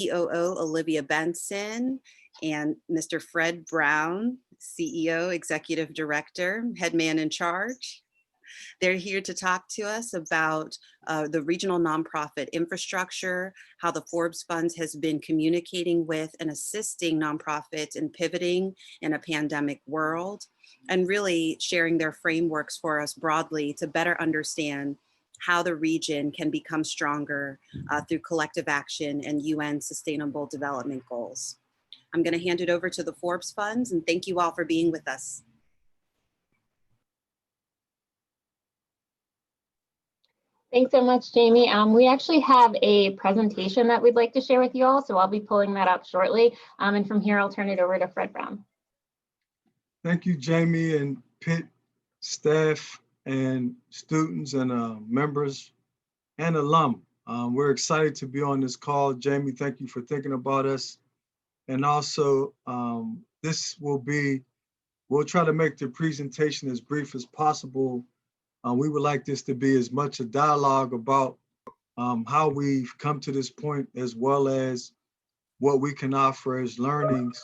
COO Olivia Benson, and Mr. Fred Brown, CEO, Executive Director, Head Man in Charge. They're here to talk to us about the regional nonprofit infrastructure, how the Forbes Funds has been communicating with and assisting nonprofits in pivoting in a pandemic world, and really sharing their frameworks for us broadly to better understand how the region can become stronger through collective action and UN Sustainable Development Goals. I'm going to hand it over to the Forbes Funds, and thank you all for being with us. Thanks so much, Jamie. We actually have a presentation that we'd like to share with you all, so I'll be pulling that up shortly. And from here, I'll turn it over to Fred Brown. Thank you, Jamie and Pitt staff and students and members and alum. We're excited to be on this call. Jamie, thank you for thinking about us. And also, we'll try to make the presentation as brief as possible. We would like this to be as much a dialogue about how we've come to this point, as well as what we can offer as learnings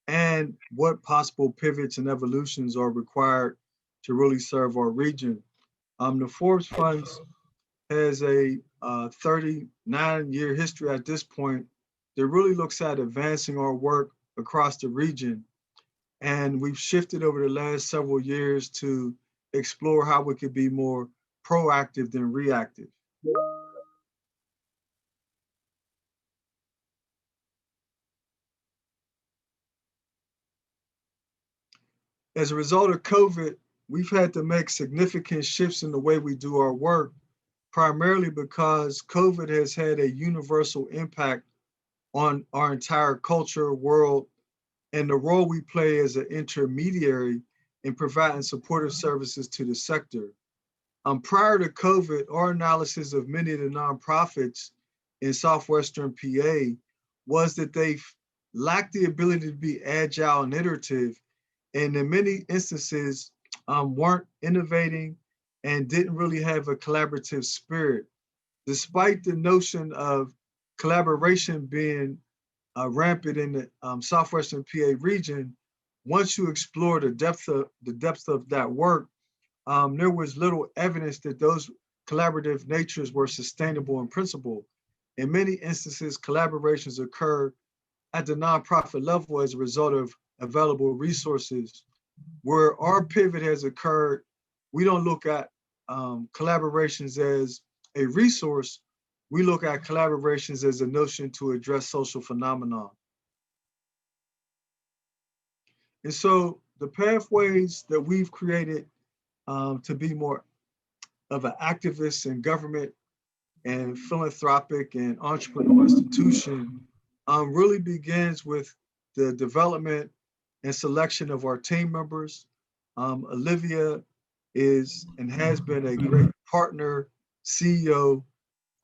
and what possible pivots and evolutions are required to really serve our region. The Forbes Funds has a 39-year history at this point that really looks at advancing our work across the region. And we've shifted over the last several years to explore how we could be more proactive than reactive. As a result of COVID, we've had to make significant shifts in the way we do our work, primarily because COVID has had a universal impact on our entire culture, world, and the role we play as an intermediary in providing supportive services to the sector. Prior to COVID, our analysis of many of the nonprofits in Southwestern PA was that they lacked the ability to be agile and iterative, and in many instances weren't innovating and didn't really have a collaborative spirit. Despite the notion of collaboration being rampant in the Southwestern PA region, once you explore the depth of that work, there was little evidence that those collaborative natures were sustainable in principle. In many instances, collaborations occur at the nonprofit level as a result of available resources. Where our pivot has occurred, we don't look at collaborations as a resource, we look at collaborations as a notion to address social phenomena. And so the pathways that we've created to be more of an activist in government and philanthropic and entrepreneurial institution really begins with the development and selection of our team members. Olivia is and has been a great partner, CEO,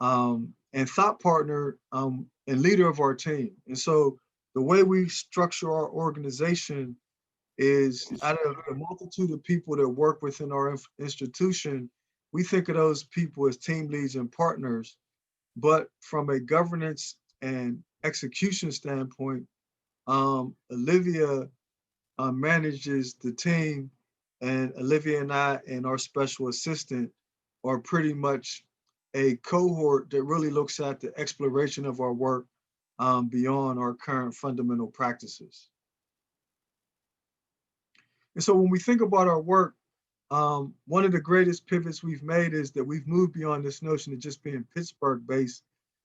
and thought partner and leader of our team. And so the way we structure our organization is, out of the multitude of people that work within our institution, we think of those people as team leads and partners. But from a governance and execution standpoint, Olivia manages the team, and Olivia and I and our special assistant are pretty much a cohort that really looks at the exploration of our work beyond our current fundamental practices. And so when we think about our work, one of the greatest pivots we've made is that we've moved beyond this notion of just being Pittsburgh-based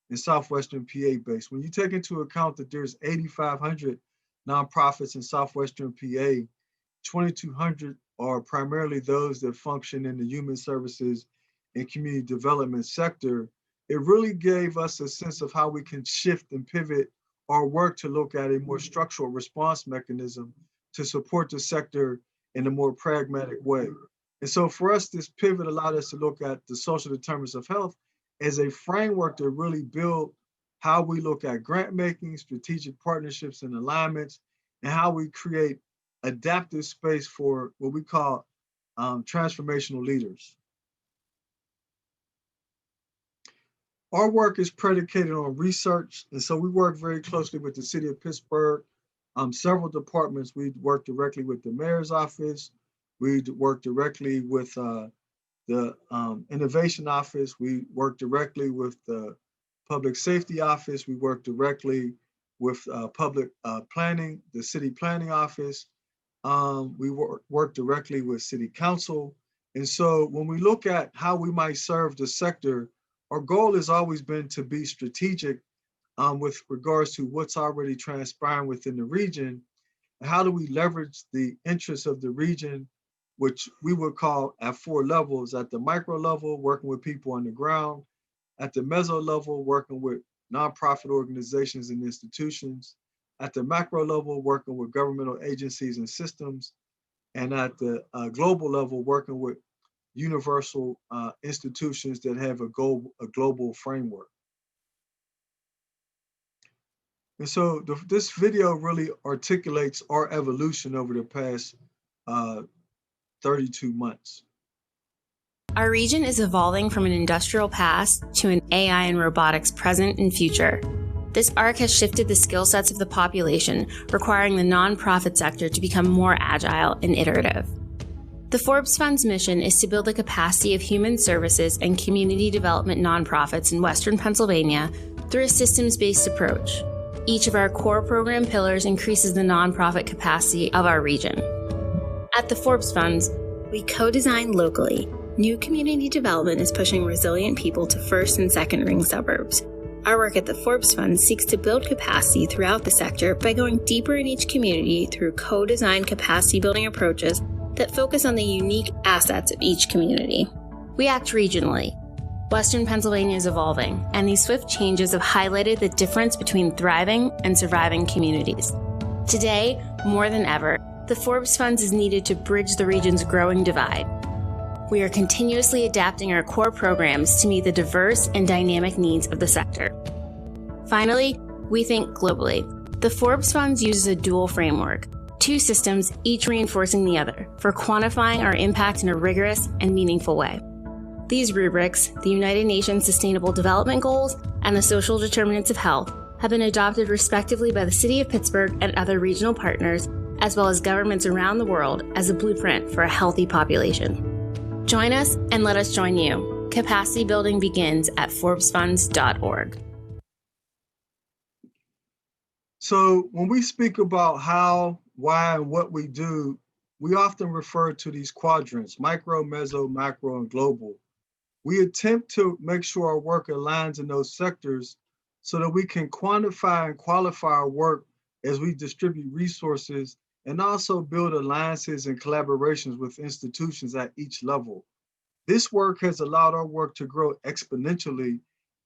and Southwestern PA-based. When you take into account that there's 8,500 nonprofits in Southwestern PA, 2,200 are primarily those that function in the human services and community development sector, it really gave us a sense of how we can shift and pivot our work to look at a more structural response mechanism to support the sector in a more pragmatic way. And so for us, this pivot allowed us to look at the social determinants of health as a framework to really build how we look at grant making, strategic partnerships and alignments, and how we create adaptive space for what we call transformational leaders. Our work is predicated on research, and so we work very closely with the city of Pittsburgh, several departments. We work directly with the mayor's office. We work directly with the innovation office. We work directly with the public safety office. We work directly with public planning, the city planning office. We work directly with city council. And so when we look at how we might serve the sector, our goal has always been to be strategic with regards to what's already transpiring within the region. And how do we leverage the interests of the region, which we would call at 4 levels: at the micro level, working with people on the ground; at the meso level, working with nonprofit organizations and institutions; at the macro level, working with governmental agencies and systems; and at the global level, working with universal institutions that have a global framework. And so this video really articulates our evolution over the past 32 months. Our region is evolving from an industrial past to an AI and robotics present and future. This arc has shifted the skill sets of the population, requiring the nonprofit sector to become more agile and iterative. The Forbes Fund's mission is to build the capacity of human services and community development nonprofits in Western Pennsylvania through a systems-based approach. Each of our core program pillars increases the nonprofit capacity of our region. At the Forbes Funds, we co-design locally. New community development is pushing resilient people to first and second ring suburbs. Our work at the Forbes Fund seeks to build capacity throughout the sector by going deeper in each community through co-designed capacity building approaches that focus on the unique assets of each community. We act regionally. Western Pennsylvania is evolving, and these swift changes have highlighted the difference between thriving and surviving communities. Today, more than ever, the Forbes Funds is needed to bridge the region's growing divide. We are continuously adapting our core programs to meet the diverse and dynamic needs of the sector. Finally, we think globally. The Forbes Funds uses a dual framework, 2 systems, each reinforcing the other, for quantifying our impact in a rigorous and meaningful way. These rubrics, the United Nations Sustainable Development Goals and the Social Determinants of Health, have been adopted respectively by the City of Pittsburgh and other regional partners, as well as governments around the world, as a blueprint for a healthy population. Join us and let us join you. Capacity building begins at forbesfunds.org. So when we speak about how, why, and what we do, we often refer to these quadrants: micro, meso, macro, and global. We attempt to make sure our work aligns in those sectors so that we can quantify and qualify our work as we distribute resources, and also build alliances and collaborations with institutions at each level. This work has allowed our work to grow exponentially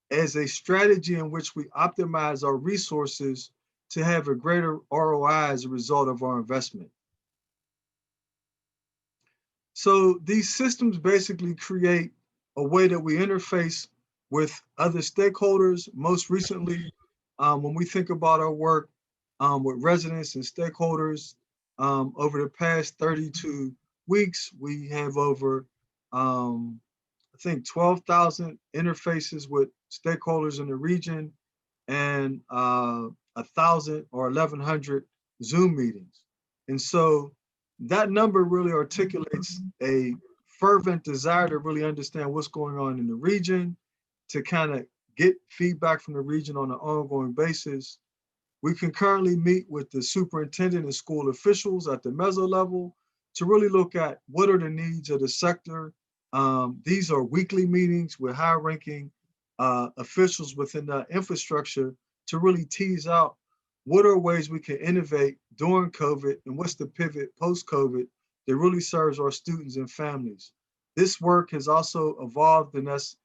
as a strategy in which we optimize our resources to have a greater ROI as a result of our investment. So these systems basically create a way that we interface with other stakeholders. Most recently, when we think about our work with residents and stakeholders, over the past 32 weeks, we have over, I think, 12,000 interfaces with stakeholders in the region, and 1,000 or 1,100 Zoom meetings. And so that number really articulates a fervent desire to really understand what's going on in the region, to kind of get feedback from the region on an ongoing basis. We can currently meet with the superintendent and school officials at the meso level to really look at what are the needs of the sector. These are weekly meetings with high-ranking officials within the infrastructure to really tease out what are ways we can innovate during COVID, and what's the pivot post-COVID that really serves our students and families. This work has also evolved in us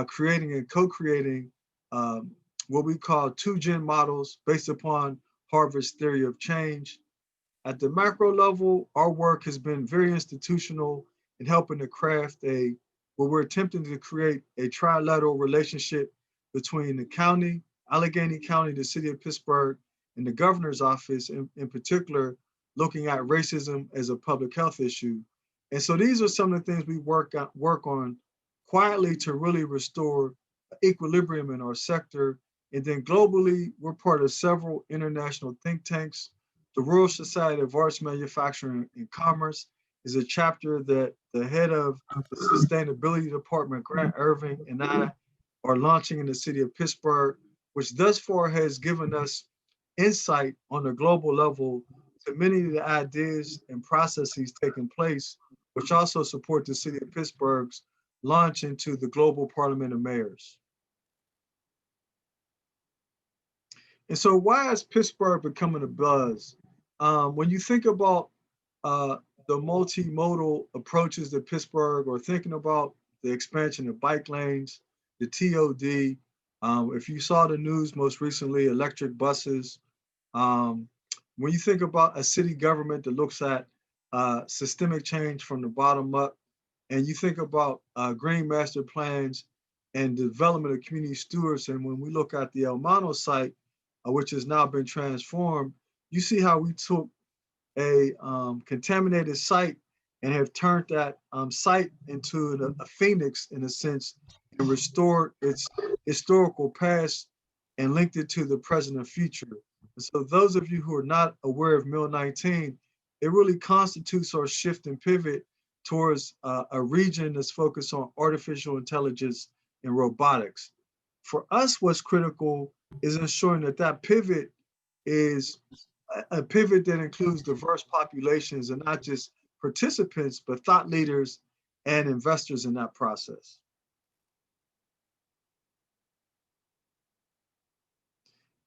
creating and co-creating what we call 2-gen models based upon Harvard's theory of change. At the macro level, our work has been very institutional in helping to craft where we're attempting to create a trilateral relationship between the county, Allegheny County, the city of Pittsburgh, and the governor's office, in particular, looking at racism as a public health issue. And so these are some of the things we work on quietly to really restore equilibrium in our sector. And then globally, we're part of several international think tanks. The Royal Society of Arts, Manufacturing, and Commerce is a chapter that the head of the Sustainability Department, Grant Irving, and I are launching in the city of Pittsburgh, which thus far has given us insight on a global level to many of the ideas and processes taking place, which also support the city of Pittsburgh's launch into the Global Parliament of Mayors. And so why is Pittsburgh becoming a buzz? When you think about the multimodal approaches that Pittsburgh, or thinking about the expansion of bike lanes, the TOD, if you saw the news most recently, electric buses, when you think about a city government that looks at systemic change from the bottom up, and you think about green master plans and development of community stewards, and when we look at the El Mano site, which has now been transformed, you see how we took a contaminated site and have turned that site into a phoenix, in a sense, and restored its historical past and linked it to the present and future. And so those of you who are not aware of Mill 19, it really constitutes our shift and pivot towards a region that's focused on artificial intelligence and robotics. For us, what's critical is ensuring that that pivot is a pivot that includes diverse populations and not just participants, but thought leaders and investors in that process.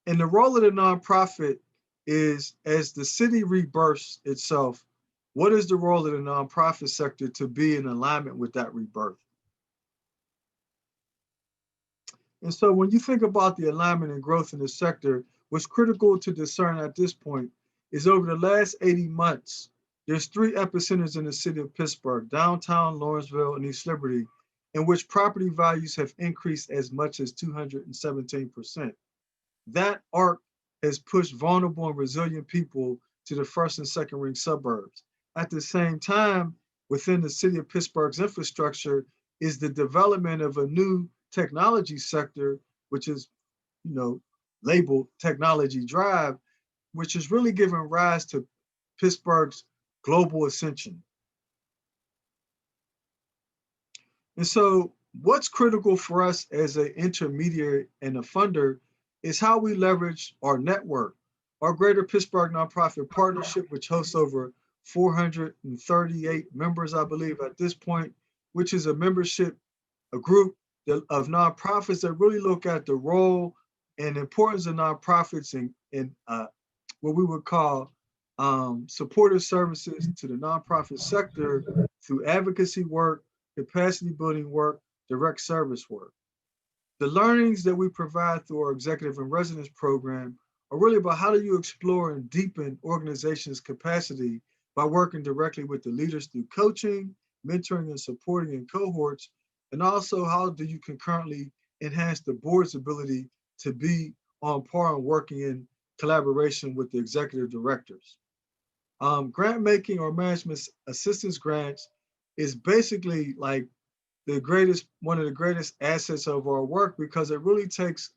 And the role of the nonprofit is, as the city rebirths itself, what is the role of the nonprofit sector to be in alignment with that rebirth? And so when you think about the alignment and growth in the sector, what's critical to discern at this point is over the last 80 months, there's 3 epicenters in the city of Pittsburgh: downtown, Lawrenceville, and East Liberty, in which property values have increased as much as 217%. That arc has pushed vulnerable and resilient people to the first and second ring suburbs. At the same time, within the city of Pittsburgh's infrastructure is the development of a new technology sector, which is, labeled Technology Drive, which is really giving rise to Pittsburgh's global ascension. And so what's critical for us as an intermediary and a funder is how we leverage our network. Our Greater Pittsburgh Nonprofit Partnership, which hosts over 438 members, I believe, at this point, which is a group of nonprofits that really look at the role and importance of nonprofits in what we would call supportive services to the nonprofit sector through advocacy work, capacity building work, direct service work. The learnings that we provide through our executive in residence program are really about how do you explore and deepen organizations' capacity by working directly with the leaders through coaching, mentoring, and supporting in cohorts, and also how do you concurrently enhance the board's ability to be on par and working in collaboration with the executive directors. Grant making or management assistance grants is basically like one of the greatest assets of our work, because it really takes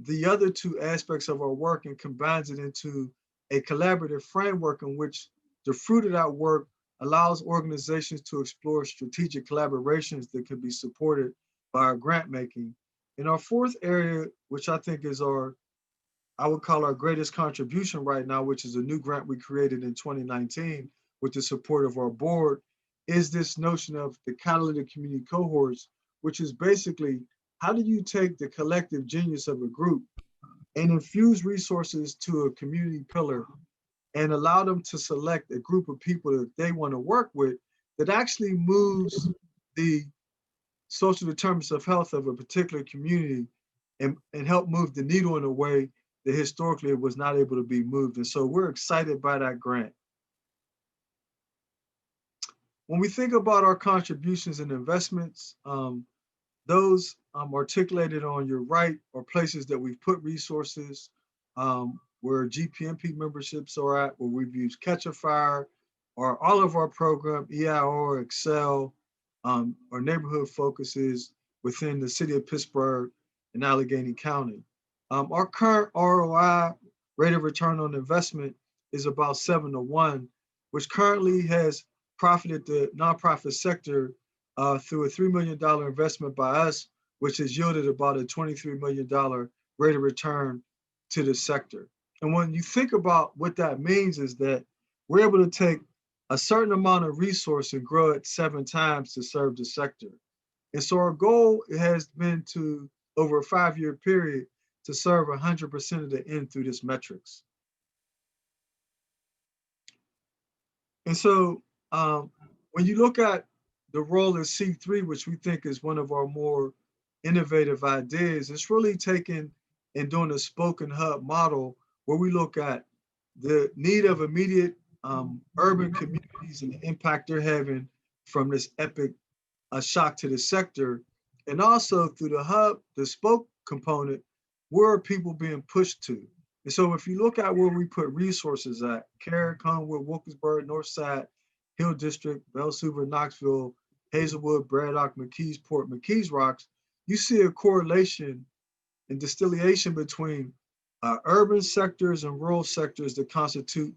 the other 2 aspects of our work and combines it into a collaborative framework in which the fruit of that work allows organizations to explore strategic collaborations that can be supported by our grant making. And our 4th area, which I think is I would call our greatest contribution right now, which is a new grant we created in 2019 with the support of our board, is this notion of the catalytic community cohorts, which is basically how do you take the collective genius of a group and infuse resources to a community pillar and allow them to select a group of people that they want to work with that actually moves the social determinants of health of a particular community and help move the needle in a way that historically it was not able to be moved. And so we're excited by that grant. When we think about our contributions and investments, those articulated on your right are places that we've put resources, where GPMP memberships are at, where we've used Catch a Fire, or all of our program, EIR, Excel, our neighborhood focuses within the city of Pittsburgh, in Allegheny County. Our current ROI, rate of return on investment, is about 7-to-1, which currently has profited the nonprofit sector through a $3 million investment by us, which has yielded about a $23 million rate of return to the sector. And when you think about what that means is that we're able to take a certain amount of resource and grow it 7 times to serve the sector. And so our goal has been to, over a 5-year period, to serve 100% of the end through this metrics. And so when you look at the role of C3, which we think is one of our more innovative ideas, it's really taking and doing a spoken hub model where we look at the need of immediate urban communities and the impact they're having from this epic shock to the sector. And also through the hub, the spoke component, where are people being pushed to? And so if you look at where we put resources at, Carrick, Homewood, Wilkinsburg, Northside, Hill District, Belsuva, Knoxville, Hazelwood, Braddock, McKeesport, McKees Rocks, you see a correlation and distillation between urban sectors and rural sectors that constitute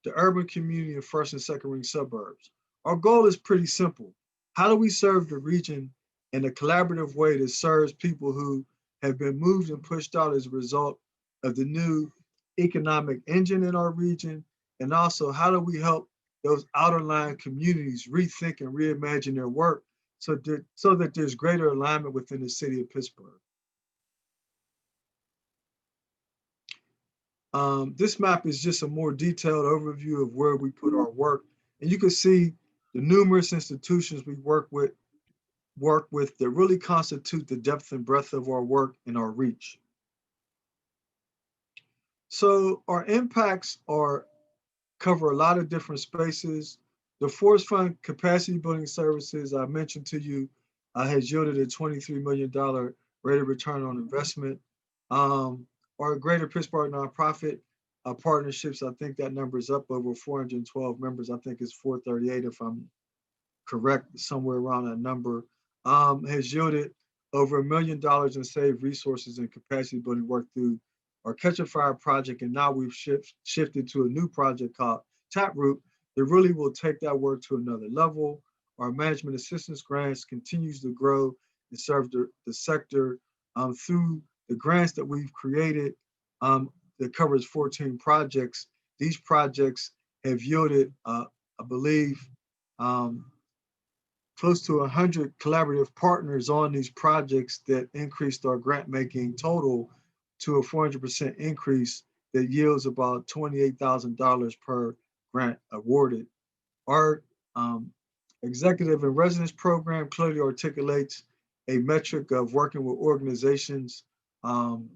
the urban community and first and second ring suburbs. Our goal is pretty simple. How do we serve the region in a collaborative way that serves people who have been moved and pushed out as a result of the new economic engine in our region? And also, how do we help those outerline communities rethink and reimagine their work so that there's greater alignment within the city of Pittsburgh? This map is just a more detailed overview of where we put our work. And you can see the numerous institutions we work with that really constitute the depth and breadth of our work and our reach. So our impacts cover a lot of different spaces. The Forbes Fund capacity building services I mentioned to you has yielded a $23 million rate of return on investment. Our Greater Pittsburgh nonprofit partnerships, I think that number is up over 412 members. I think it's 438 if I'm correct, somewhere around that number, has yielded over $1 million in saved resources and capacity building work through our Catch a Fire project. And now we've shifted to a new project called Taproot that really will take that work to another level. Our management assistance grants continues to grow and serve the sector through the grants that we've created that covers 14 projects. These projects have yielded, I believe, close to 100 collaborative partners on these projects that increased our grant making total to a 400% increase that yields about $28,000 per grant awarded. Our executive and residence program clearly articulates a metric of working with organizations and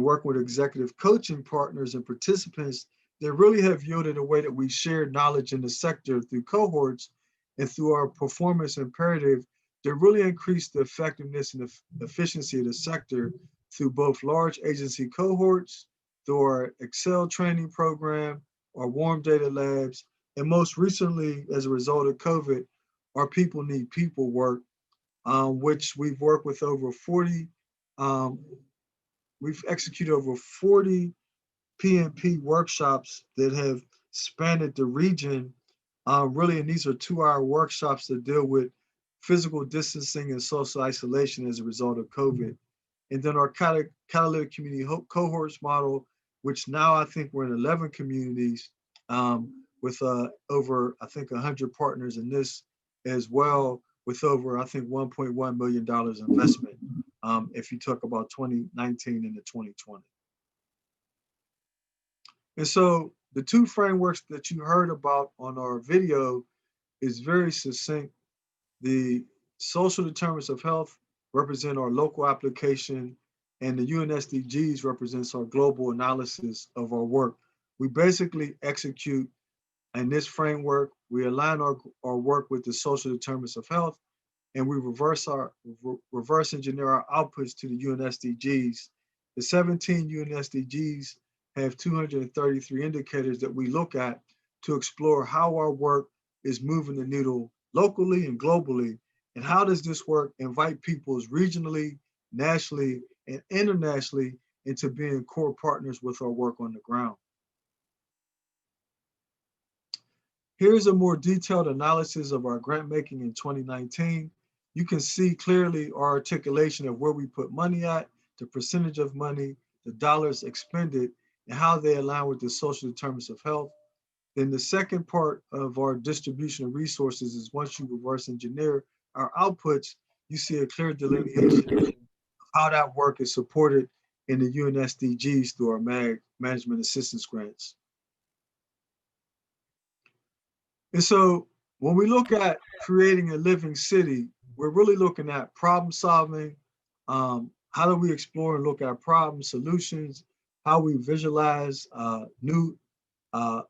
working with executive coaching partners and participants that really have yielded a way that we share knowledge in the sector through cohorts and through our performance imperative that really increase the effectiveness and the efficiency of the sector through both large agency cohorts, through our Excel training program, our warm data labs, and most recently, as a result of COVID, our People Need People work, which we've worked with over 40, we've executed over 40 PNP workshops that have spanned the region, really, and these are 2-hour workshops that deal with physical distancing and social isolation as a result of COVID. And then our catalytic community cohorts model, which now I think we're in 11 communities with over, I think, 100 partners in this as well, with over, I think, $1.1 million investment if you talk about 2019 into 2020. And so the 2 frameworks that you heard about on our video is very succinct. The social determinants of health represent our local application, and the UN SDGs represents our global analysis of our work. We basically execute in this framework, we align our work with the social determinants of health, and we reverse engineer our outputs to the UN SDGs. The 17 UN SDGs have 233 indicators that we look at to explore how our work is moving the needle locally and globally, and how does this work invite peoples regionally, nationally, and internationally into being core partners with our work on the ground. Here's a more detailed analysis of our grant making in 2019. You can see clearly our articulation of where we put money at, the percentage of money, the dollars expended, and how they align with the social determinants of health. Then the second part of our distribution of resources is once you reverse engineer our outputs, you see a clear delineation of how that work is supported in the UN SDGs through our management assistance grants. And so when we look at creating a living city, we're really looking at problem solving. How do we explore and look at problem solutions? How we visualize new how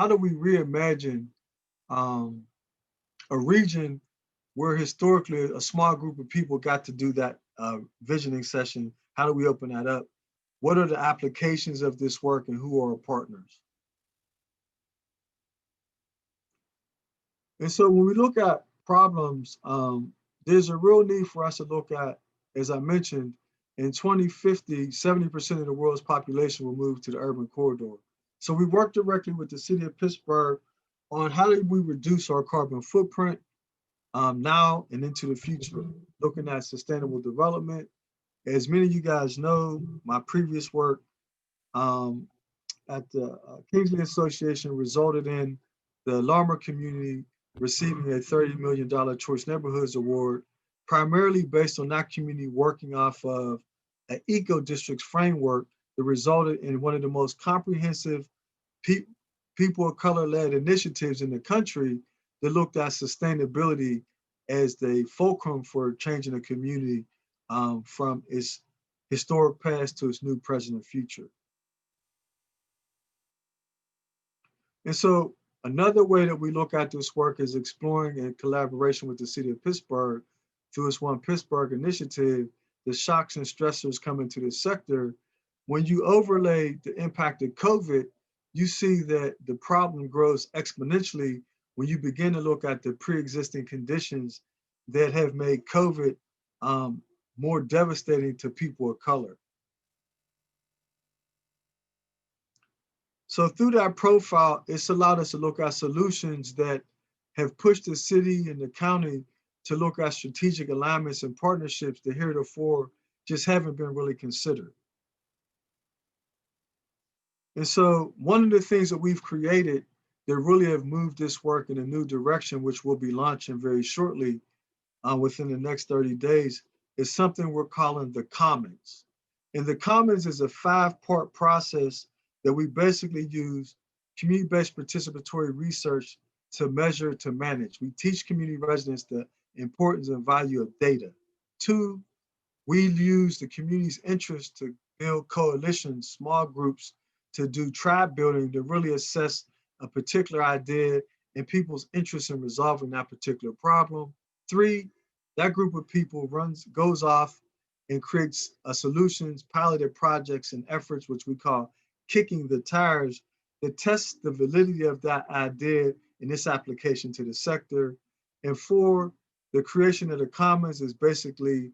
do we reimagine a region where historically a small group of people got to do that visioning session? How do we open that up? What are the applications of this work and who are our partners? And so when we look at problems, there's a real need for us to look at, as I mentioned, in 2050, 70% of the world's population will move to the urban corridor. So we work directly with the city of Pittsburgh on how do we reduce our carbon footprint now and into the future, looking at sustainable development. As many of you guys know, my previous work at the Kingsley Association resulted in the Larmer community receiving a $30 million Choice Neighborhoods Award, primarily based on that community working off of an eco-districts framework that resulted in one of the most comprehensive people of color-led initiatives in the country that looked at sustainability as the fulcrum for changing the community from its historic past to its new present and future. And so another way that we look at this work is exploring in collaboration with the city of Pittsburgh through its One Pittsburgh initiative, the shocks and stressors coming to this sector. When you overlay the impact of COVID, you see that the problem grows exponentially when you begin to look at the pre-existing conditions that have made COVID more devastating to people of color. So through that profile, it's allowed us to look at solutions that have pushed the city and the county to look at strategic alignments and partnerships that heretofore just haven't been really considered. And so one of the things that we've created that really have moved this work in a new direction, which we'll be launching very shortly within the next 30 days, is something we're calling the Commons. And the Commons is a 5-part process that we basically use community-based participatory research to measure, to manage. We teach community residents the importance and value of data. 2, we use the community's interest to build coalitions, small groups, to do tribe building, to really assess a particular idea and people's interest in resolving that particular problem. 3, that group of people goes off and creates solutions, piloted projects and efforts, which we call kicking the tires, that test the validity of that idea in its application to the sector. And 4, the creation of the Commons is basically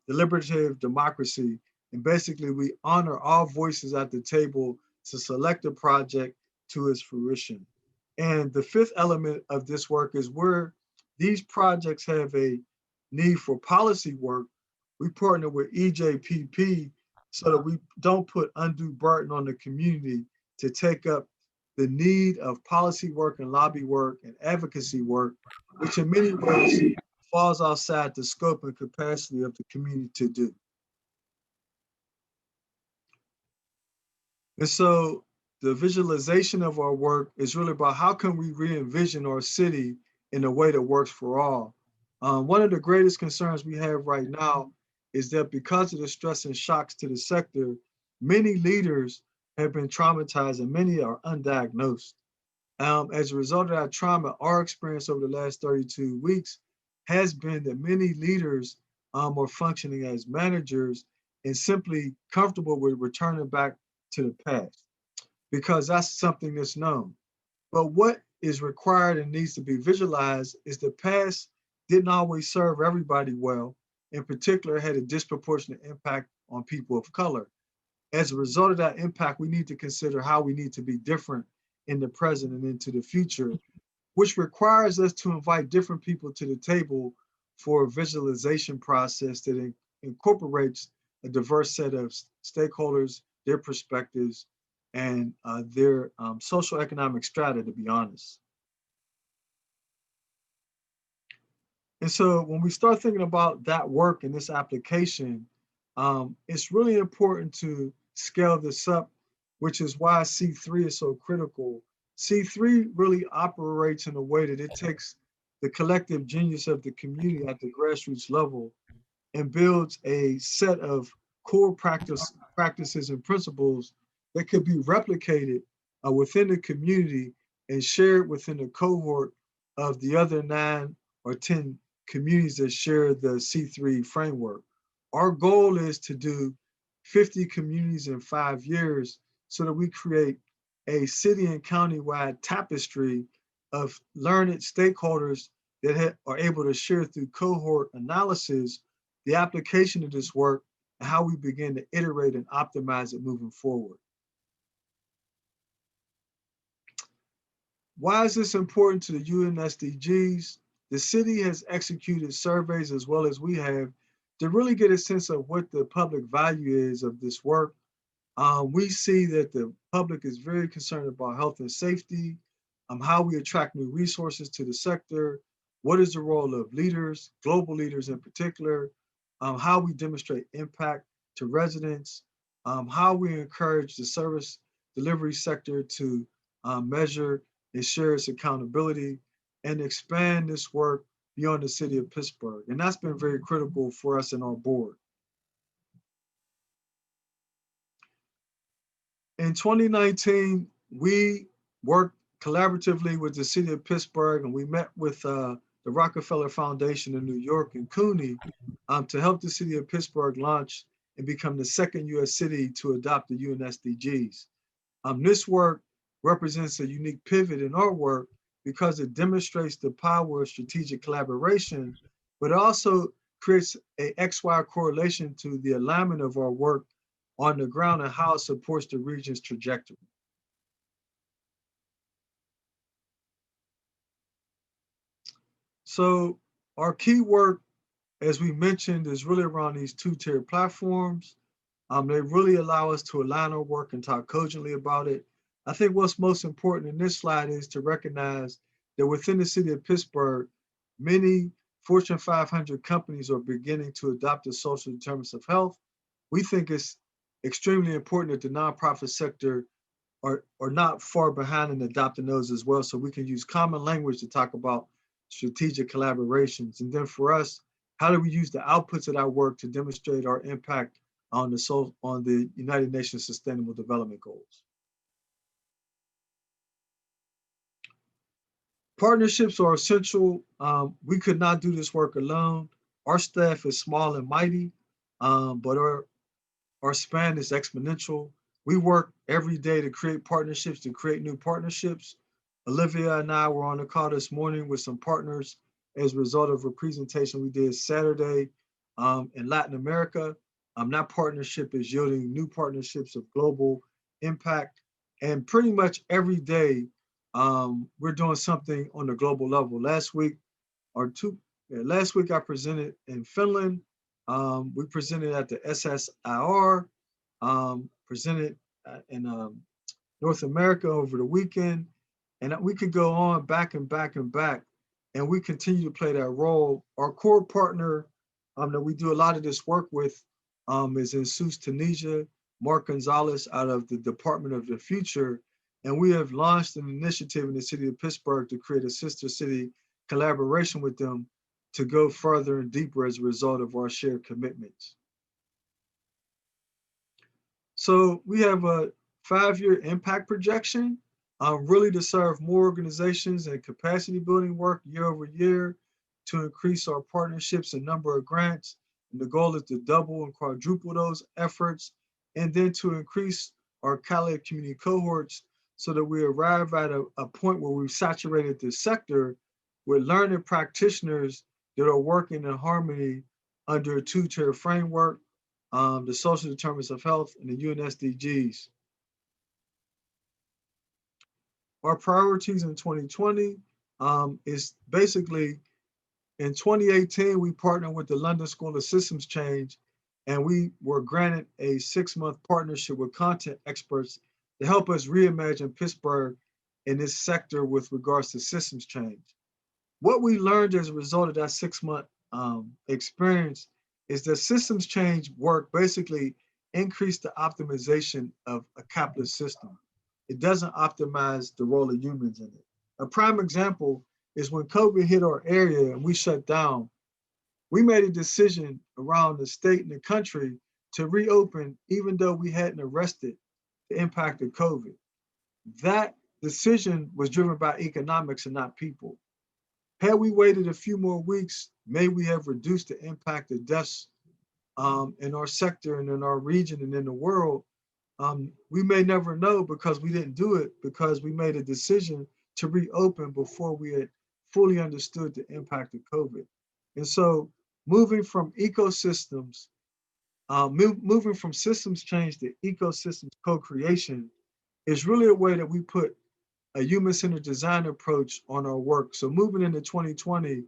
deliberative democracy. And basically we honor all voices at the table to select a project to its fruition. And the 5th element of this work is where these projects have a need for policy work, we partner with EJPP so that we don't put undue burden on the community to take up the need of policy work and lobby work and advocacy work, which in many ways falls outside the scope and capacity of the community to do. And so the visualization of our work is really about how can we re-envision our city in a way that works for all. One of the greatest concerns we have right now is that because of the stress and shocks to the sector, many leaders have been traumatized and many are undiagnosed. As a result of that trauma, our experience over the last 32 weeks has been that many leaders are functioning as managers and simply comfortable with returning back to the past because that's something that's known. But what is required and needs to be visualized is the past didn't always serve everybody well. in particular had a disproportionate impact on people of color. As a result of that impact, we need to consider how we need to be different in the present and into the future, which requires us to invite different people to the table for a visualization process that incorporates a diverse set of stakeholders, their perspectives, and their social economic strata, to be honest. And so when we start thinking about that work and this application, it's really important to scale this up, which is why C3 is so critical. C3 really operates in a way that it takes the collective genius of the community at the grassroots level and builds a set of core practices and principles that could be replicated within the community and shared within the cohort of the other 9 or 10 communities that share the C3 framework. Our goal is to do 50 communities in 5 years so that we create a city and county-wide tapestry of learned stakeholders that are able to share through cohort analysis the application of this work and how we begin to iterate and optimize it moving forward. Why is this important to the UN SDGs? The city has executed surveys as well as we have to really get a sense of what the public value is of this work. We see that the public is very concerned about health and safety, how we attract new resources to the sector, what is the role of leaders, global leaders in particular, how we demonstrate impact to residents, how we encourage the service delivery sector to measure and share its accountability and expand this work beyond the city of Pittsburgh. And that's been very critical for us in our board. In 2019, we worked collaboratively with the city of Pittsburgh, and we met with the Rockefeller Foundation in New York and CUNY to help the city of Pittsburgh launch and become the second US city to adopt the UN SDGs. This work represents a unique pivot in our work because it demonstrates the power of strategic collaboration, but also creates a XY correlation to the alignment of our work on the ground and how it supports the region's trajectory. So our key work, as we mentioned, is really around these 2-tier platforms. They really allow us to align our work and talk cogently about it. I think what's most important in this slide is to recognize that within the city of Pittsburgh, many Fortune 500 companies are beginning to adopt the social determinants of health. We think it's extremely important that the nonprofit sector are not far behind in adopting those as well, so we can use common language to talk about strategic collaborations. And then for us, how do we use the outputs of our work to demonstrate our impact on the United Nations Sustainable Development Goals? Partnerships are essential. We could not do this work alone. Our staff is small and mighty, but our span is exponential. We work every day to create partnerships, to create new partnerships. Olivia and I were on the call this morning with some partners as a result of a presentation we did Saturday in Latin America. That partnership is yielding new partnerships of global impact. And pretty much every day, we're doing something on the global level. Last week I presented in Finland. We presented at the SSIR, presented in North America over the weekend. And we could go on back and back and back, and we continue to play that role. Our core partner that we do a lot of this work with is in Sousse, Tunisia, Mark Gonzalez out of the Department of the Future. And we have launched an initiative in the city of Pittsburgh to create a sister city collaboration with them to go further and deeper as a result of our shared commitments. So we have a 5-year impact projection, really to serve more organizations and capacity building work year over year to increase our partnerships and number of grants. And the goal is to double and quadruple those efforts, and then to increase our colleague community cohorts so that we arrive at a point where we've saturated the sector with learned practitioners that are working in harmony under a two-tier framework, the social determinants of health and the UN SDGs. Our priorities in 2020 is basically in 2018, we partnered with the London School of Systems Change, and we were granted a 6-month partnership with content experts to help us reimagine Pittsburgh in this sector with regards to systems change. What we learned as a result of that 6-month experience is that systems change work basically increase the optimization of a capitalist system. It doesn't optimize the role of humans in it. A prime example is when COVID hit our area and we shut down, we made a decision around the state and the country to reopen, even though we hadn't arrested the impact of COVID. That decision was driven by economics and not people. Had we waited a few more weeks, may we have reduced the impact of deaths in our sector and in our region and in the world. We may never know because we didn't do it because we made a decision to reopen before we had fully understood the impact of COVID. And so moving from ecosystems, moving from systems change to ecosystems co-creation is really a way that we put a human-centered design approach on our work. So moving into 2020,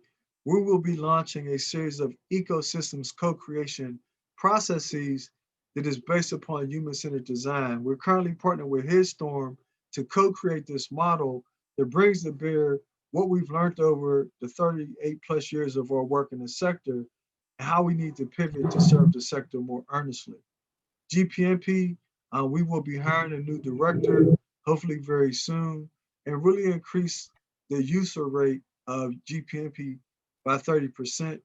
we will be launching a series of ecosystems co-creation processes that is based upon human-centered design. We're currently partnering with HeadStorm to co-create this model that brings to bear what we've learned over the 38 plus years of our work in the sector and how we need to pivot to serve the sector more earnestly. GPMP, we will be hiring a new director, hopefully very soon, and really increase the user rate of GPMP by 30%.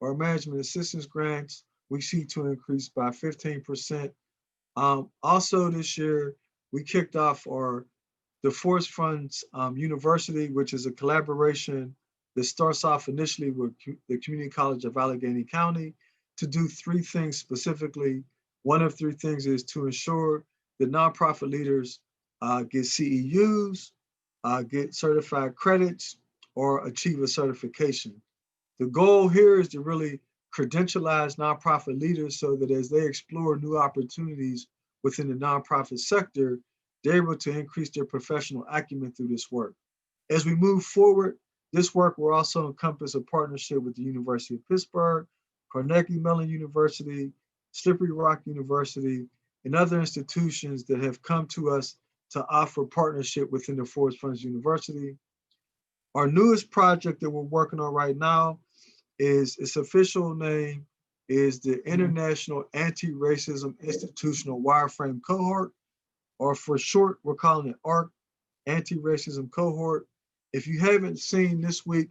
Our management assistance grants, we see to increase by 15%. Also this year, we kicked off the Forbes Funds University, which is a collaboration that starts off initially with the Community College of Allegheny County to do 3 things specifically. One of 3 things is to ensure that nonprofit leaders get CEUs, get certified credits, or achieve a certification. The goal here is to really credentialize nonprofit leaders so that as they explore new opportunities within the nonprofit sector, they're able to increase their professional acumen through this work. As we move forward, this work will also encompass a partnership with the University of Pittsburgh, Carnegie Mellon University, Slippery Rock University, and other institutions that have come to us to offer partnership within the Forbes Funds University. Our newest project that we're working on right now is, its official name is the International Anti-Racism Institutional Wireframe Cohort, or for short, we're calling it ARC, Anti-Racism Cohort. If you haven't seen this week,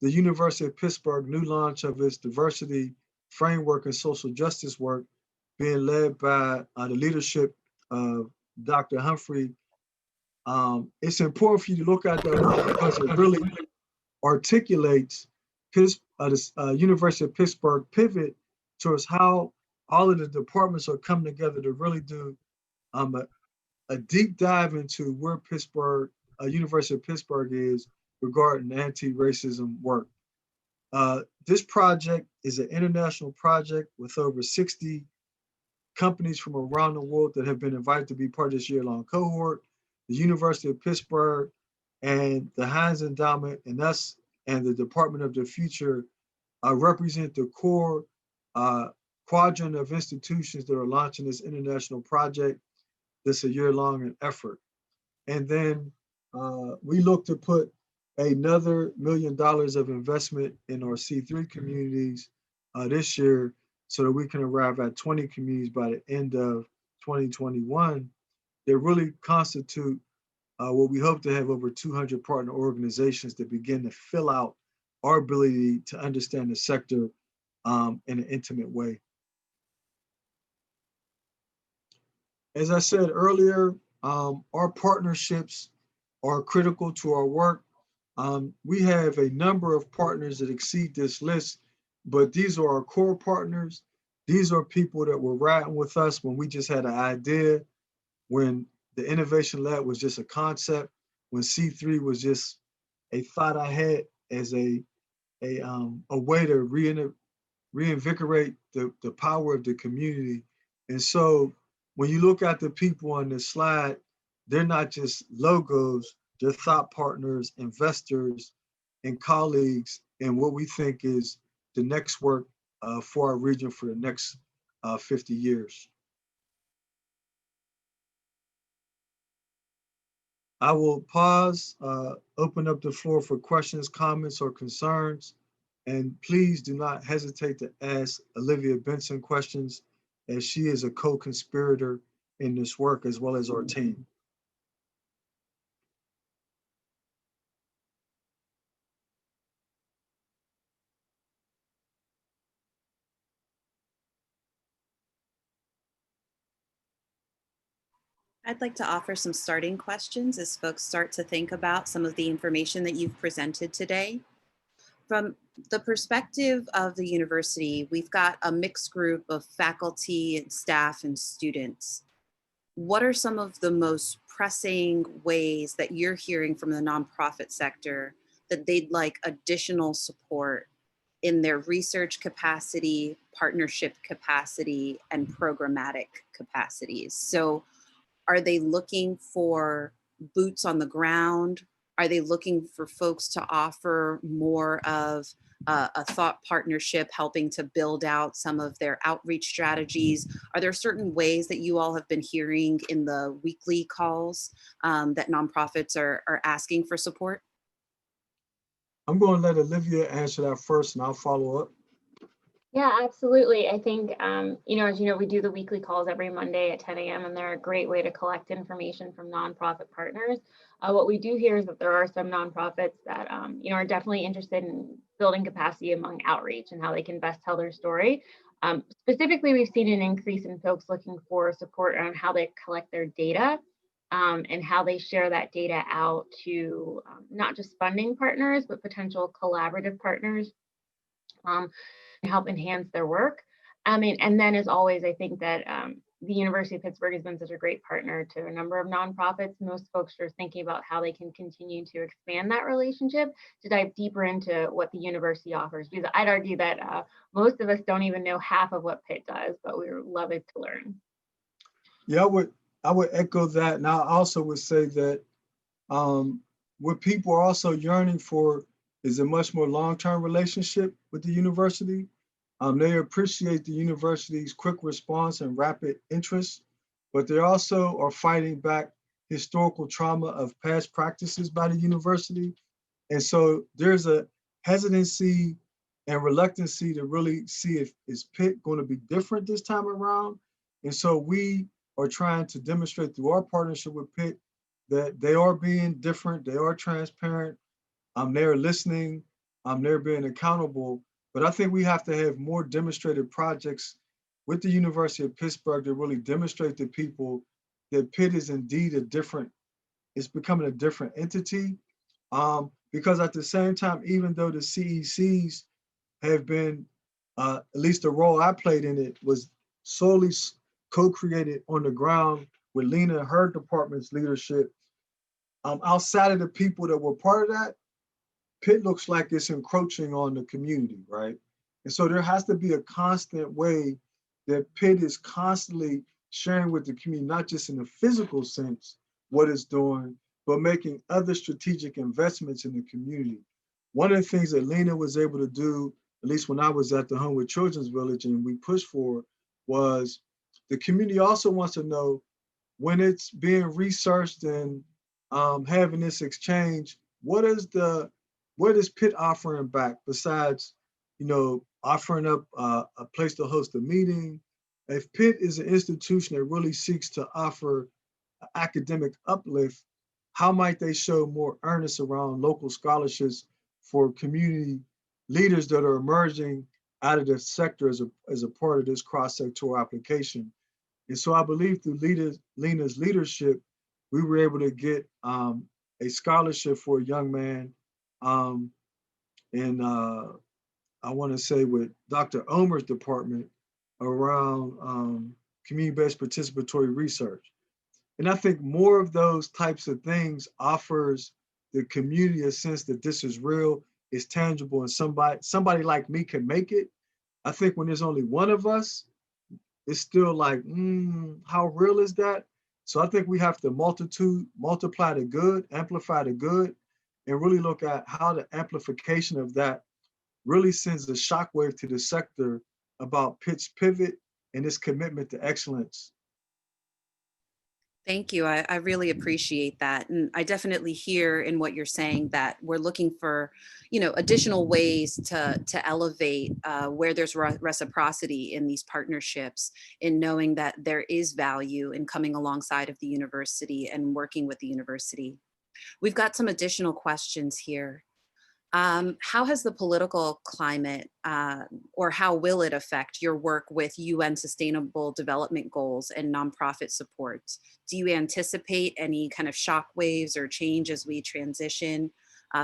the University of Pittsburgh new launch of its diversity framework and social justice work being led by the leadership of Dr. Humphrey. It's important for you to look at that work because it really articulates the University of Pittsburgh pivot towards how all of the departments are coming together to really do a deep dive into where Pittsburgh, University of Pittsburgh is regarding anti-racism work. This project is an international project with over 60 companies from around the world that have been invited to be part of this year-long cohort. The University of Pittsburgh and the Heinz Endowment and us and the Department of the Future represent the core quadrant of institutions that are launching this international project. This a year-long effort. And then we look to put another $1 million of investment in our C3 communities this year so that we can arrive at 20 communities by the end of 2021 that really constitute what we hope to have over 200 partner organizations that begin to fill out our ability to understand the sector in an intimate way. As I said earlier, our partnerships are critical to our work. We have a number of partners that exceed this list, but these are our core partners. These are people that were riding with us when we just had an idea, when the Innovation Lab was just a concept, when C3 was just a thought I had as a way to reinvigorate the power of the community. And so when you look at the people on this slide, they're not just logos, they're thought partners, investors, and colleagues in what we think is the next work for our region for the next 50 years. I will pause, open up the floor for questions, comments, or concerns. And please do not hesitate to ask Olivia Benson questions, as she is a co-conspirator in this work as well as our team. I'd like to offer some starting questions as folks start to think about some of the information that you've presented today. From the perspective of the university, we've got a mixed group of faculty and staff and students. What are some of the most pressing ways that you're hearing from the nonprofit sector that they'd like additional support in their research capacity, partnership capacity, and programmatic capacities? So are they looking for boots on the ground? Are they looking for folks to offer more of a thought partnership, helping to build out some of their outreach strategies? Are there certain ways that you all have been hearing in the weekly calls that nonprofits are asking for support? I'm going to let Olivia answer that first, and I'll follow up. Yeah, absolutely. I think, as you know, we do the weekly calls every Monday at 10 a.m. and they're a great way to collect information from nonprofit partners. What we do hear is that there are some nonprofits that, are definitely interested in building capacity among outreach and how they can best tell their story. Specifically, we've seen an increase in folks looking for support on how they collect their data and how they share that data out to not just funding partners, but potential collaborative partners. Help enhance their work. And then as always, I think that the University of Pittsburgh has been such a great partner to a number of nonprofits. Most folks are thinking about how they can continue to expand that relationship to dive deeper into what the university offers. Because I'd argue that most of us don't even know half of what Pitt does, but we love it to learn. Yeah, I would echo that. And I also would say that what people are also yearning for is a much more long-term relationship with the university. They appreciate the university's quick response and rapid interest, but they also are fighting back historical trauma of past practices by the university. And so there's a hesitancy and reluctancy to really see if is Pitt going to be different this time around. And so we are trying to demonstrate through our partnership with Pitt that they are being different, they are transparent, they're listening, they're being accountable. But I think we have to have more demonstrated projects with the University of Pittsburgh to really demonstrate to people that Pitt is indeed it's becoming a different entity. Because at the same time, even though the CECs have been, at least the role I played in it was solely co-created on the ground with Lena and her department's leadership. Outside of the people that were part of that, Pitt looks like it's encroaching on the community, right? And so there has to be a constant way that Pitt is constantly sharing with the community, not just in the physical sense, what it's doing, but making other strategic investments in the community. One of the things that Lena was able to do, at least when I was at the Homewood Children's Village and we pushed for, was the community also wants to know when it's being researched and having this exchange, what is Pitt offering back besides, offering up a place to host a meeting? If Pitt is an institution that really seeks to offer academic uplift, how might they show more earnest around local scholarships for community leaders that are emerging out of the sector as a part of this cross-sectoral application? And so I believe through Lena's leadership, we were able to get a scholarship for a young man I want to say with Dr. Omer's department around community-based participatory research. And I think more of those types of things offers the community a sense that this is real, it's tangible, and somebody like me can make it. I think when there's only one of us, it's still like, how real is that? So I think we have to multiply the good, amplify the good, and really look at how the amplification of that really sends a shockwave to the sector about Pitt's pivot and its commitment to excellence. Thank you. I really appreciate that. And I definitely hear in what you're saying that we're looking for, additional ways to elevate where there's reciprocity in these partnerships, in knowing that there is value in coming alongside of the university and working with the university. We've got some additional questions here. How has the political climate, or how will it affect your work with UN Sustainable Development Goals and nonprofit support? Do you anticipate any kind of shockwaves or change as we transition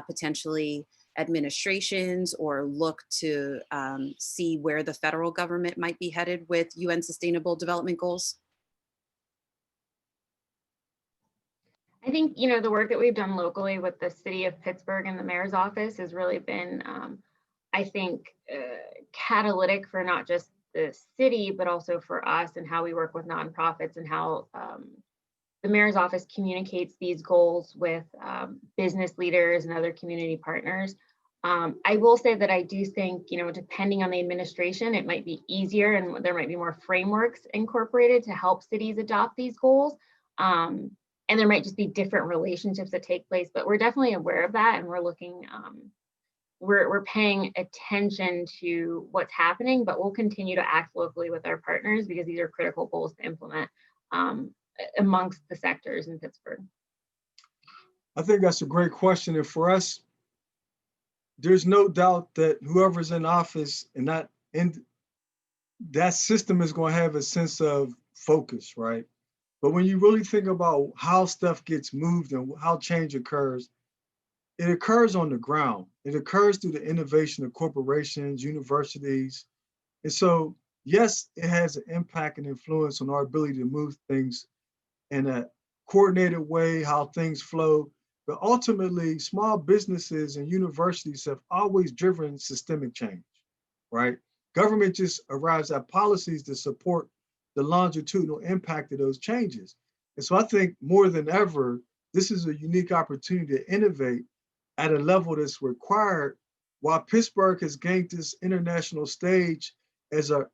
potentially administrations, or look to see where the federal government might be headed with UN Sustainable Development Goals? I think, the work that we've done locally with the city of Pittsburgh and the mayor's office has really been, I think, catalytic for not just the city, but also for us and how we work with nonprofits and how the mayor's office communicates these goals with business leaders and other community partners. I will say that I do think, depending on the administration, it might be easier and there might be more frameworks incorporated to help cities adopt these goals. And there might just be different relationships that take place, but we're definitely aware of that, and we're looking, we're paying attention to what's happening, but we'll continue to act locally with our partners because these are critical goals to implement amongst the sectors in Pittsburgh. I think that's a great question. And for us, there's no doubt that whoever's in office and that system is going to have a sense of focus, right? But when you really think about how stuff gets moved and how change occurs, it occurs on the ground. It occurs through the innovation of corporations, universities. And so, yes, it has an impact and influence on our ability to move things in a coordinated way, how things flow. But ultimately, small businesses and universities have always driven systemic change, right? Government just arrives at policies to support the longitudinal impact of those changes. And so I think more than ever, this is a unique opportunity to innovate at a level that's required, while Pittsburgh has gained this international stage as an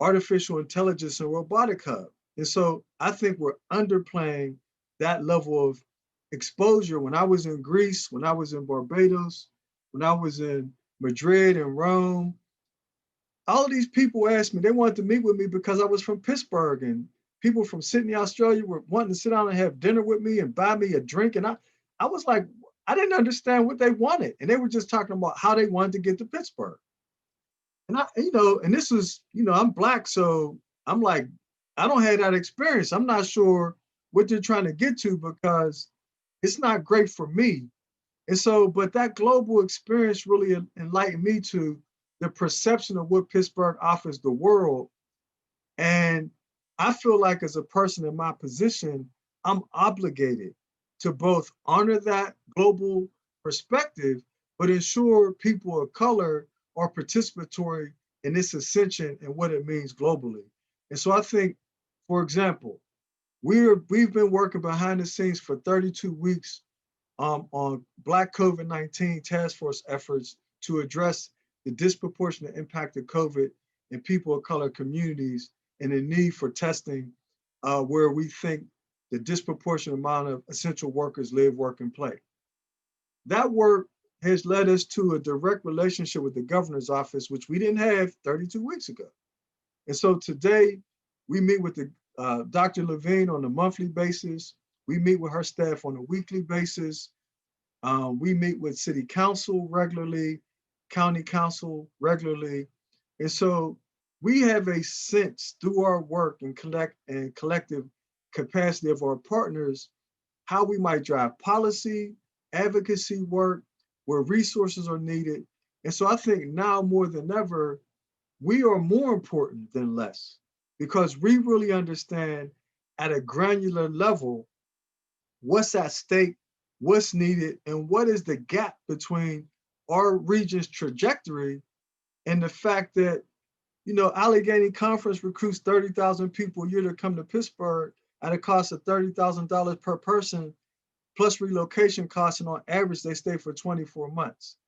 artificial intelligence and robotic hub. And so I think we're underplaying that level of exposure. When I was in Greece, when I was in Barbados, when I was in Madrid and Rome, all of these people asked me, they wanted to meet with me because I was from Pittsburgh, and people from Sydney, Australia were wanting to sit down and have dinner with me and buy me a drink. And I was like, I didn't understand what they wanted. And they were just talking about how they wanted to get to Pittsburgh. And and this was, I'm Black, so I'm like, I don't have that experience. I'm not sure what they're trying to get to because it's not great for me. And so, but that global experience really enlightened me to the perception of what Pittsburgh offers the world. And I feel like as a person in my position, I'm obligated to both honor that global perspective, but ensure people of color are participatory in this ascension and what it means globally. And so I think, for example, we've been working behind the scenes for 32 weeks on Black COVID-19 task force efforts to address the disproportionate impact of COVID in people of color communities and the need for testing where we think the disproportionate amount of essential workers live, work, and play. That work has led us to a direct relationship with the governor's office, which we didn't have 32 weeks ago. And so today we meet with Dr. Levine on a monthly basis. We meet with her staff on a weekly basis. We meet with city council regularly, county council regularly. And so we have a sense through our work and collective capacity of our partners, how we might drive policy, advocacy work, where resources are needed. And so I think now more than ever, we are more important than less because we really understand at a granular level what's at stake, what's needed, and what is the gap between our region's trajectory and the fact that You know, Allegheny Conference recruits 30,000 people a year to come to Pittsburgh at a cost of $30,000 per person, plus relocation costs, and on average, they stay for 24 months.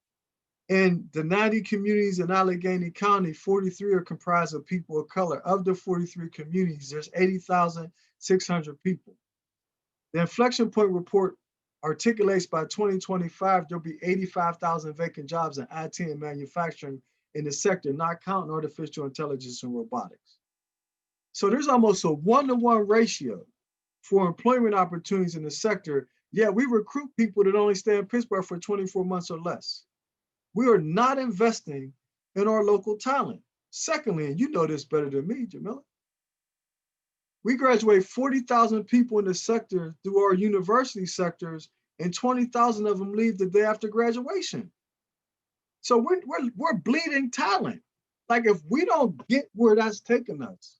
In the 90 communities in Allegheny County, 43 are comprised of people of color. Of the 43 communities, there's 80,600 people. The inflection point report articulates by 2025, there'll be 85,000 vacant jobs in IT and manufacturing in the sector, not counting artificial intelligence and robotics. So there's almost a 1-to-1 ratio for employment opportunities in the sector. Yeah, we recruit people that only stay in Pittsburgh for 24 months or less. We are not investing in our local talent. Secondly, and you know this better than me, Jamila, we graduate 40,000 people in the sector through our university sectors, and 20,000 of them leave the day after graduation. So we're bleeding talent. Like, if we don't get where that's taking us,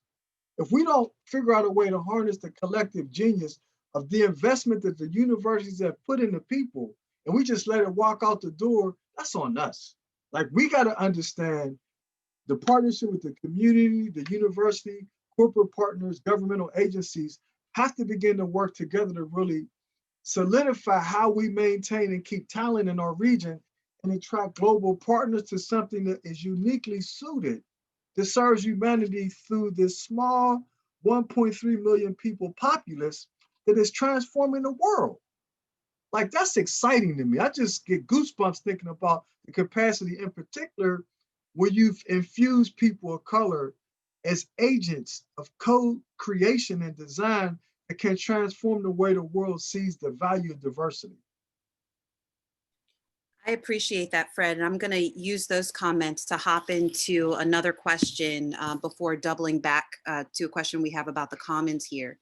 if we don't figure out a way to harness the collective genius of the investment that the universities have put into people, and we just let it walk out the door, that's on us. Like, we got to understand the partnership with the community, the university, corporate partners, governmental agencies have to begin to work together to really solidify how we maintain and keep talent in our region and attract global partners to something that is uniquely suited that serves humanity through this small 1.3 million people populace that is transforming the world. Like, that's exciting to me. I just get goosebumps thinking about the capacity, in particular, where you've infused people of color as agents of co-creation and design that can transform the way the world sees the value of diversity. I appreciate that, Fred. And I'm going to use those comments to hop into another question before doubling back to a question we have about the commons here.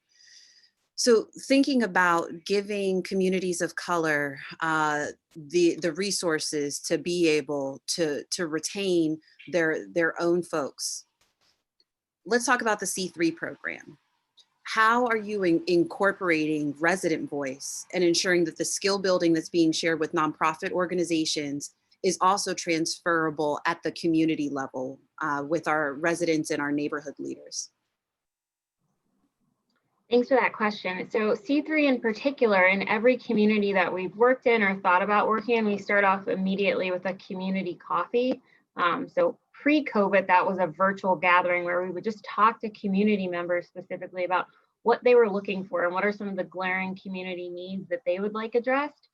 So thinking about giving communities of color the resources to be able to retain their own folks. Let's talk about the C3 program. How are you incorporating resident voice and ensuring that the skill building that's being shared with nonprofit organizations is also transferable at the community level with our residents and our neighborhood leaders? Thanks for that question. So C3 in particular, in every community that we've worked in or thought about working in, we start off immediately with a community coffee. So pre-COVID, that was a virtual gathering where we would just talk to community members specifically about what they were looking for and what are some of the glaring community needs that they would like addressed.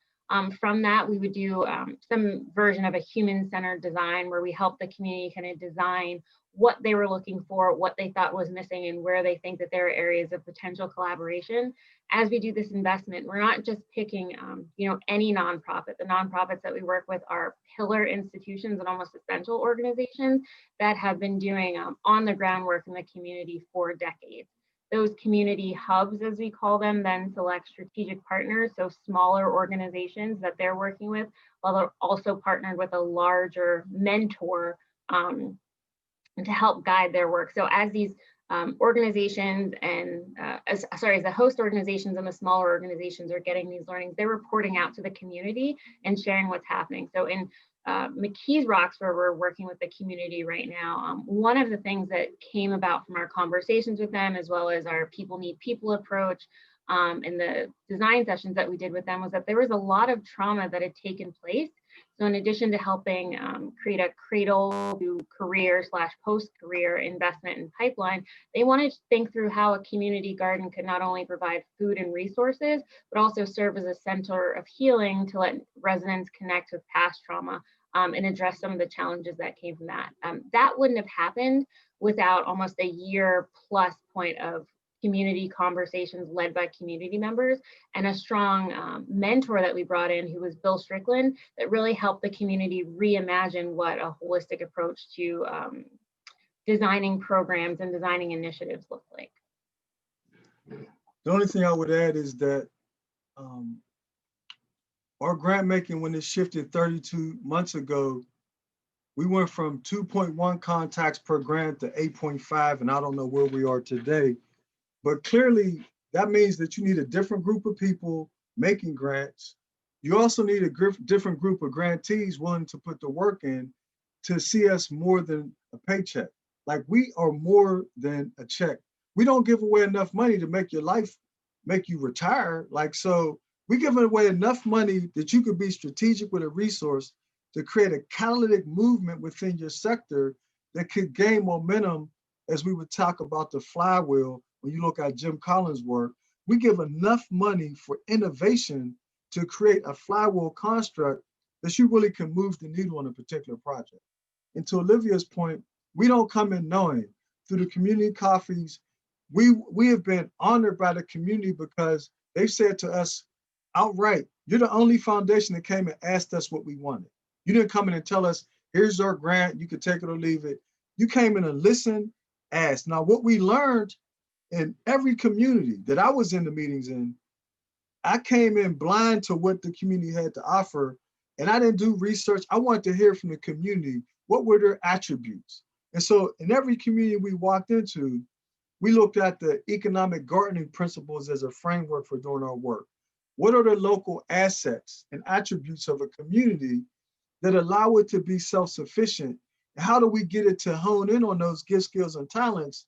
From that, we would do some version of a human-centered design where we help the community kind of design what they were looking for, what they thought was missing, and where they think that there are areas of potential collaboration. As we do this investment, we're not just picking any nonprofit. The nonprofits that we work with are pillar institutions and almost essential organizations that have been doing on the ground work in the community for decades. Those community hubs, as we call them, then select strategic partners, so smaller organizations that they're working with, while they're also partnered with a larger mentor to help guide their work. So as these organizations and as the host organizations and the smaller organizations are getting these learnings, they're reporting out to the community and sharing what's happening. So in McKees Rocks, where we're working with the community right now, one of the things that came about from our conversations with them, as well as our people need people approach and the design sessions that we did with them, was that there was a lot of trauma that had taken place. So in addition to helping create a cradle to career / post-career investment and pipeline, they wanted to think through how a community garden could not only provide food and resources, but also serve as a center of healing to let residents connect with past trauma and address some of the challenges that came from that. That wouldn't have happened without almost a year plus point of community conversations led by community members and a strong mentor that we brought in, who was Bill Strickland, that really helped the community reimagine what a holistic approach to designing programs and designing initiatives look like. The only thing I would add is that our grant making, when it shifted 32 months ago, we went from 2.1 contacts per grant to 8.5, and I don't know where we are today. But clearly, that means that you need a different group of people making grants. You also need a different group of grantees willing to put the work in to see us more than a paycheck. Like, we are more than a check. We don't give away enough money to make you retire. Like, so we give away enough money that you could be strategic with a resource to create a catalytic movement within your sector that could gain momentum, as we would talk about the flywheel. When you look at Jim Collins' work, we give enough money for innovation to create a flywheel construct that you really can move the needle on a particular project. And to Olivia's point, we don't come in knowing. Through the community coffees, we have been honored by the community because they've said to us outright, you're the only foundation that came and asked us what we wanted. You didn't come in and tell us, here's our grant, you can take it or leave it. You came in and listened, asked. Now, what we learned in every community that I was in the meetings in, I came in blind to what the community had to offer, and I didn't do research. I wanted to hear from the community, what were their attributes? And so in every community we walked into, we looked at the economic gardening principles as a framework for doing our work. What are the local assets and attributes of a community that allow it to be self-sufficient? And how do we get it to hone in on those gifts, skills, and talents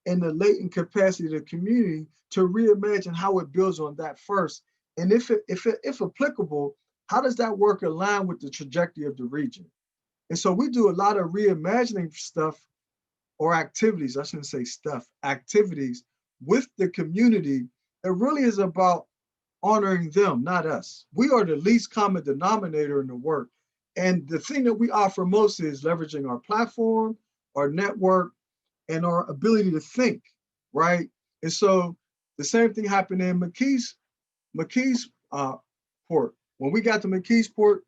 and the latent capacity of the community to reimagine how it builds on that first? And if applicable, how does that work align with the trajectory of the region? And so we do a lot of reimagining stuff, or activities, I shouldn't say stuff, activities with the community that really is about honoring them, not us. We are the least common denominator in the work. And the thing that we offer most is leveraging our platform, our network, and our ability to think, right? And so the same thing happened in McKees Port. When we got to McKees Port,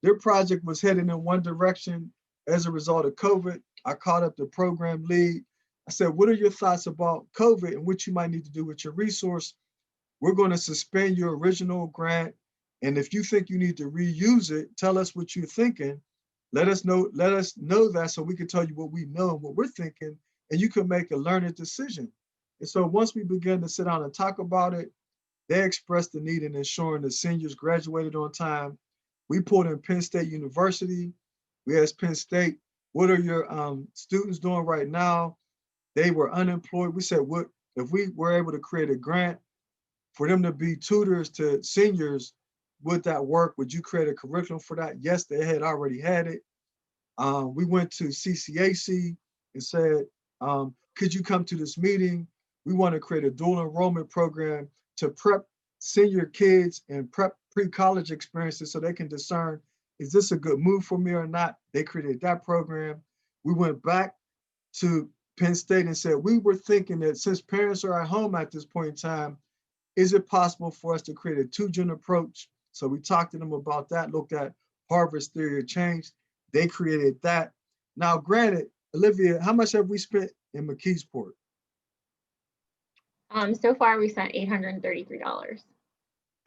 their project was heading in one direction. As a result of COVID, I called up the program lead. I said, what are your thoughts about COVID and what you might need to do with your resource? We're going to suspend your original grant. And if you think you need to reuse it, tell us what you're thinking. Let us know that, so we can tell you what we know and what we're thinking, and you can make a learned decision. And so once we began to sit down and talk about it, they expressed the need in ensuring the seniors graduated on time. We pulled in Penn State University. We asked Penn State, what are your students doing right now? They were unemployed. We said, what if we were able to create a grant for them to be tutors to seniors? Would that work? Would you create a curriculum for that? Yes, they had already had it. We went to CCAC and said, could you come to this meeting? We want to create a dual enrollment program to prep senior kids and prep pre-college experiences so they can discern, is this a good move for me or not? They created that program. We went back to Penn State and said, we were thinking that since parents are at home at this point in time, is it possible for us to create a two-gen approach? So we talked to them about that, looked at Harvard's theory of change. They created that. Now, granted, Olivia, how much have we spent in McKeesport? So far we spent $833.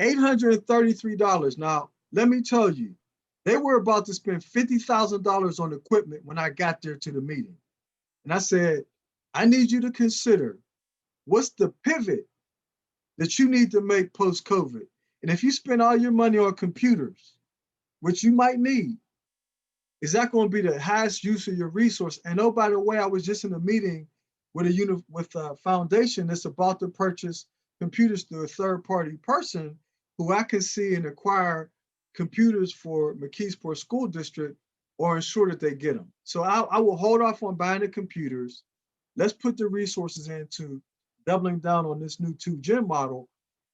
$833. Now, let me tell you, they were about to spend $50,000 on equipment when I got there to the meeting. And I said, I need you to consider what's the pivot that you need to make post-COVID. And if you spend all your money on computers, which you might need, is that going to be the highest use of your resource? And oh, by the way, I was just in a meeting with a foundation that's about to purchase computers through a third-party person who I can see and acquire computers for McKeesport School District or ensure that they get them. So I will hold off on buying the computers. Let's put the resources into doubling down on this new 2-gen model.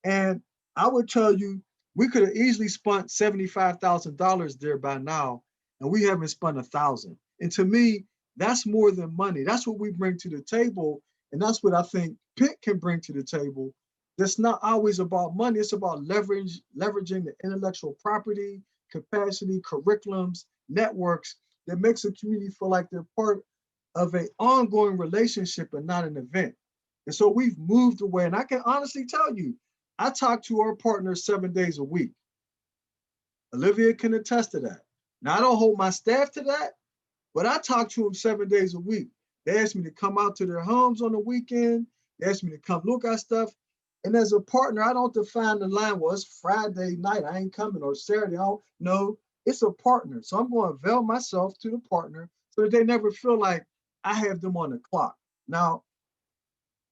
And I would tell you, we could have easily spent $75,000 there by now, and we haven't spent $1,000. And to me, that's more than money. That's what we bring to the table. And that's what I think Pitt can bring to the table. That's not always about money. It's about leveraging the intellectual property, capacity, curriculums, networks that makes a community feel like they're part of an ongoing relationship and not an event. And so we've moved away. And I can honestly tell you, I talk to our partners 7 days a week. Olivia can attest to that. Now, I don't hold my staff to that, but I talk to them 7 days a week. They ask me to come out to their homes on the weekend. They ask me to come look at stuff. And as a partner, I don't define the line, well, it's Friday night, I ain't coming, or Saturday. No, it's a partner. So I'm going to avail myself to the partner so that they never feel like I have them on the clock. Now,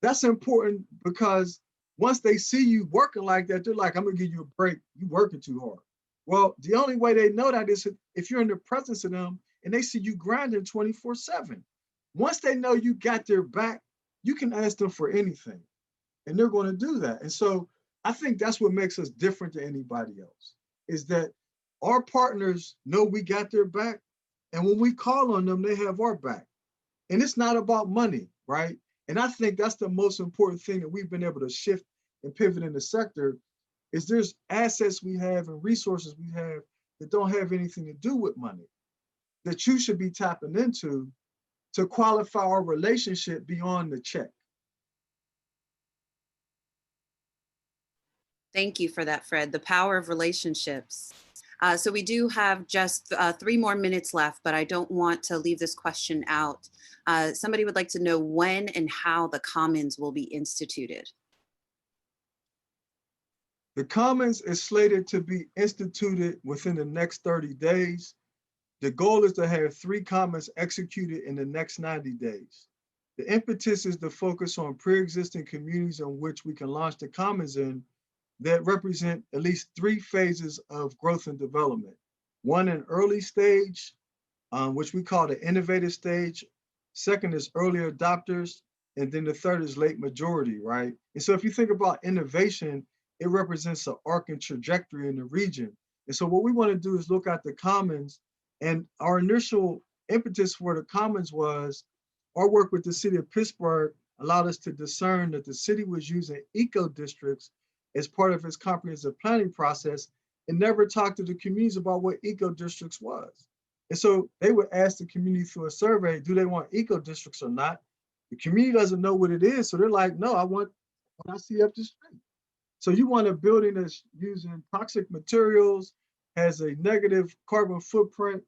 that's important because once they see you working like that, they're like, I'm gonna give you a break. You working too hard. Well, the only way they know that is if you're in the presence of them and they see you grinding 24/7. Once they know you got their back, you can ask them for anything, and they're going to do that. And so I think that's what makes us different than anybody else, is that our partners know we got their back, and when we call on them, they have our back. And it's not about money, right? And I think that's the most important thing that we've been able to shift and pivot in the sector is there's assets we have and resources we have that don't have anything to do with money that you should be tapping into to qualify our relationship beyond the check. Thank you for that, Fred. The power of relationships. So we do have just 3 more minutes left, but I don't want to leave this question out. Somebody would like to know when and how the Commons will be instituted. The Commons is slated to be instituted within the next 30 days. The goal is to have 3 Commons executed in the next 90 days. The impetus is to focus on pre-existing communities in which we can launch the Commons in that represent at least 3 phases of growth and development. One, an early stage, which we call the innovative stage. Second is early adopters. And then the third is late majority, right? And so if you think about innovation, it represents an arc and trajectory in the region. And so what we want to do is look at the Commons, and our initial impetus for the Commons was our work with the city of Pittsburgh allowed us to discern that the city was using eco districts as part of its comprehensive planning process and never talked to the communities about what eco districts was. And so they would ask the community through a survey, do they want eco districts or not? The community doesn't know what it is. So they're like, no, I want what I see up the street. So you want a building that's using toxic materials, has a negative carbon footprint,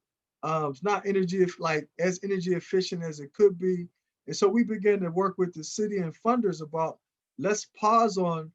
it's not as energy efficient as it could be. And so we began to work with the city and funders about let's pause on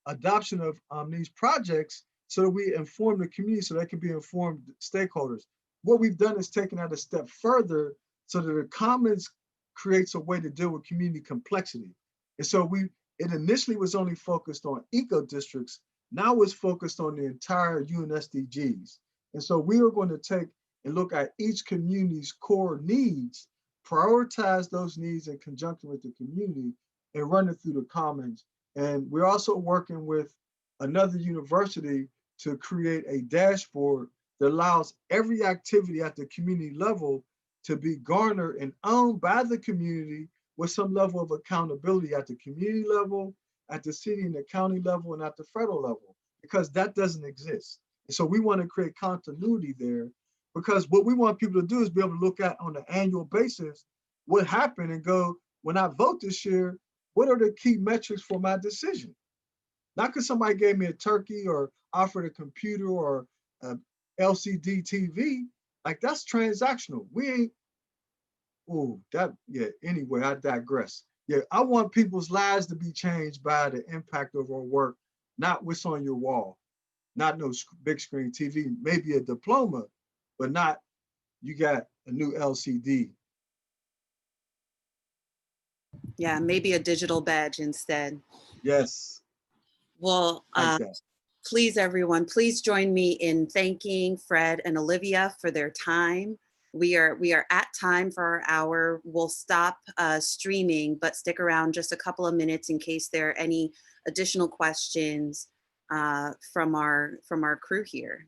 adoption of these projects so that we inform the community so they can be informed stakeholders. What we've done is taken that a step further so that the Commons creates a way to deal with community complexity. And so it initially was only focused on eco districts. Now it's focused on the entire UN SDGs. And so we are going to take and look at each community's core needs, prioritize those needs in conjunction with the community, and run it through the Commons. And we're also working with another university to create a dashboard that allows every activity at the community level to be garnered and owned by the community with some level of accountability at the community level, at the city and the county level, and at the federal level, because that doesn't exist. And so we want to create continuity there, because what we want people to do is be able to look at on an annual basis what happened and go, when I vote this year, what are the key metrics for my decision? Not because somebody gave me a turkey or offered a computer or a LCD TV, like that's transactional. We ain't, anyway, I digress. Yeah, I want people's lives to be changed by the impact of our work, not what's on your wall, not no big screen TV, maybe a diploma, but not you got a new LCD. Yeah, maybe a digital badge instead. Yes. Well, Like that. please, everyone, please join me in thanking Fred and Olivia for their time. We are at time for our hour. We'll stop streaming, but stick around just a couple of minutes in case there are any additional questions from our crew here.